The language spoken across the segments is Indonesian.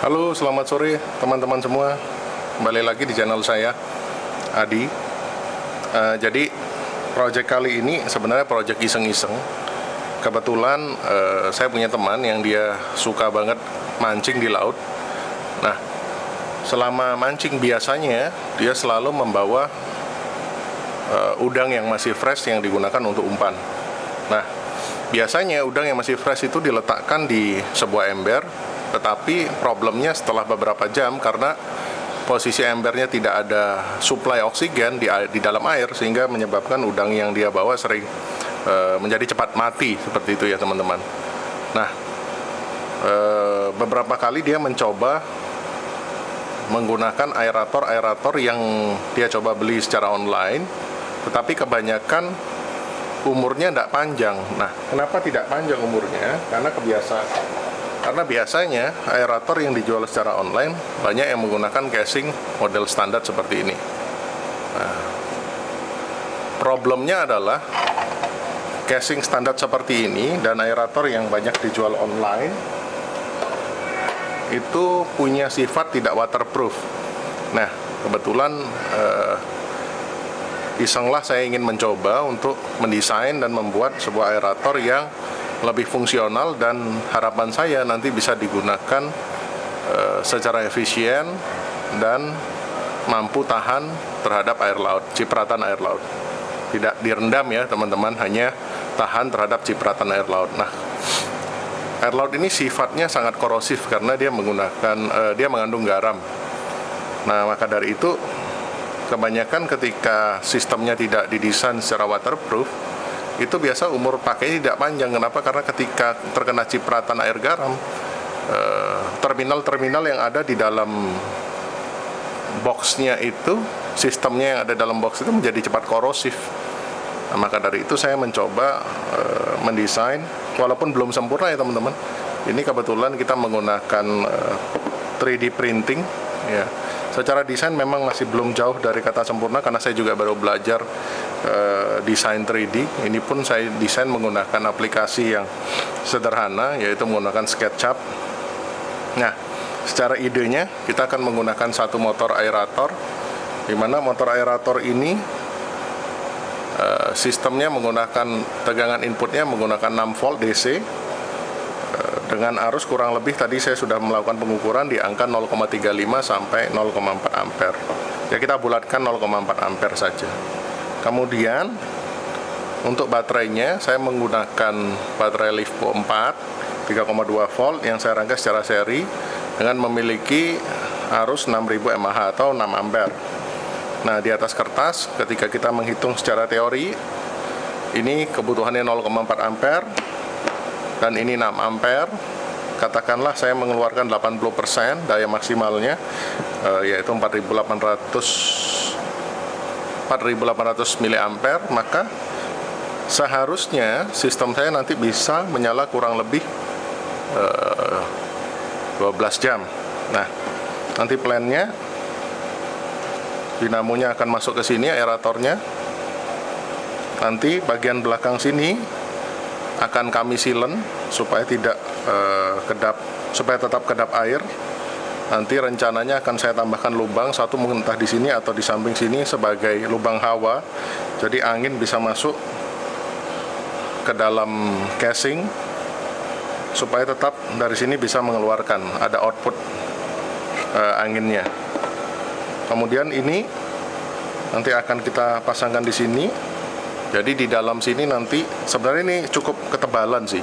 Halo, selamat sore teman-teman semua. Kembali lagi di channel saya, Adi. Jadi, project kali ini sebenarnya project iseng-iseng. Kebetulan saya punya teman yang dia suka banget mancing di laut. Nah, selama mancing biasanya dia selalu membawa udang yang masih fresh yang digunakan untuk umpan. Nah, biasanya udang yang masih fresh itu diletakkan di sebuah ember, tetapi problemnya setelah beberapa jam karena posisi embernya tidak ada suplai oksigen di dalam air, sehingga menyebabkan udang yang dia bawa sering menjadi cepat mati, seperti itu ya teman-teman. Nah, beberapa kali dia mencoba menggunakan aerator yang dia coba beli secara online, tetapi kebanyakan umurnya tidak panjang. Nah, kenapa tidak panjang umurnya? Karena biasanya aerator yang dijual secara online banyak yang menggunakan casing model standar seperti ini. Nah, problemnya adalah casing standar seperti ini dan aerator yang banyak dijual online itu punya sifat tidak waterproof. Nah, kebetulan isenglah saya ingin mencoba untuk mendesain dan membuat sebuah aerator yang lebih fungsional, dan harapan saya nanti bisa digunakan secara efisien dan mampu tahan terhadap air laut, cipratan air laut. Tidak direndam ya teman-teman, hanya tahan terhadap cipratan air laut. Nah, air laut ini sifatnya sangat korosif karena dia mengandung garam. Nah, maka dari itu kebanyakan ketika sistemnya tidak didesain secara waterproof, itu biasa umur pakai tidak panjang. Kenapa? Karena ketika terkena cipratan air garam, terminal-terminal yang ada di dalam boxnya itu, sistemnya yang ada dalam box itu menjadi cepat korosif. Nah, maka dari itu saya mencoba mendesain, walaupun belum sempurna ya teman-teman. Ini kebetulan kita menggunakan 3D printing ya. Secara desain memang masih belum jauh dari kata sempurna karena saya juga baru belajar desain 3D. Ini pun saya desain menggunakan aplikasi yang sederhana, yaitu menggunakan SketchUp. Nah, secara idenya kita akan menggunakan satu motor aerator, di mana motor aerator ini sistemnya menggunakan tegangan inputnya menggunakan 6 volt DC dengan arus kurang lebih tadi saya sudah melakukan pengukuran di angka 0,35 sampai 0,4 ampere. Ya, kita bulatkan 0,4 ampere saja. Kemudian untuk baterainya saya menggunakan baterai LiFePO 4 3,2 volt yang saya rangkai secara seri dengan memiliki arus 6000 mAh atau 6 ampere. Nah, di atas kertas ketika kita menghitung secara teori, ini kebutuhannya 0,4 ampere dan ini 6 ampere. Katakanlah saya mengeluarkan 80% daya maksimalnya, yaitu 4800 mAh, maka seharusnya sistem saya nanti bisa menyala kurang lebih 12 jam. Nah, nanti plannya dinamonya akan masuk ke sini, aeratornya. Nanti bagian belakang sini akan kami silen supaya tidak supaya tetap kedap air. Nanti rencananya akan saya tambahkan lubang satu, mungkin entah di sini atau di samping sini sebagai lubang hawa. Jadi angin bisa masuk ke dalam casing supaya tetap dari sini bisa mengeluarkan, ada output anginnya. Kemudian ini nanti akan kita pasangkan di sini. Jadi di dalam sini nanti sebenarnya ini cukup ketebalan sih,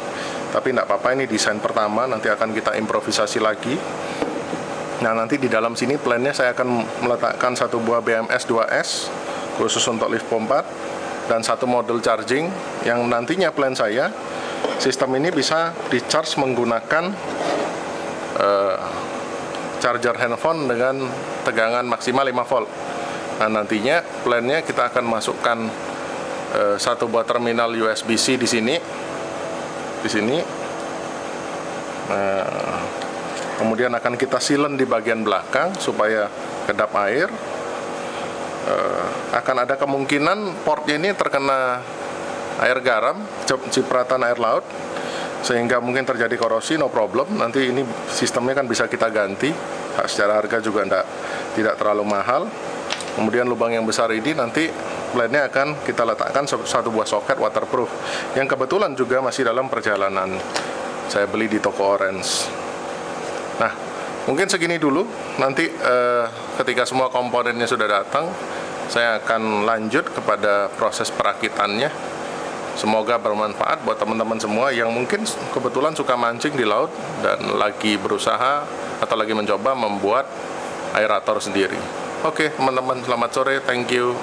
tapi tidak apa-apa, ini desain pertama, nanti akan kita improvisasi lagi. Nah, nanti di dalam sini plannya saya akan meletakkan satu buah BMS 2S khusus untuk LiFePO 4 dan satu modul charging yang nantinya plan saya sistem ini bisa di-charge menggunakan charger handphone dengan tegangan maksimal 5 volt. Nah, nantinya plannya kita akan masukkan satu buah terminal USB-C di sini. Nah, kemudian akan kita silen di bagian belakang supaya kedap air. Akan ada kemungkinan portnya ini terkena air garam, cipratan air laut. sehingga mungkin terjadi korosi, no problem. Nanti ini sistemnya kan bisa kita ganti, secara harga juga tidak terlalu mahal. Kemudian lubang yang besar ini nanti blade-nya akan kita letakkan satu buah soket waterproof, yang kebetulan juga masih dalam perjalanan. Saya beli di toko Orange. Nah, mungkin segini dulu. Nanti ketika semua komponennya sudah datang, saya akan lanjut kepada proses perakitannya. Semoga bermanfaat buat teman-teman semua yang mungkin kebetulan suka mancing di laut dan lagi berusaha atau lagi mencoba membuat aerator sendiri. Oke, teman-teman, selamat sore. Thank you.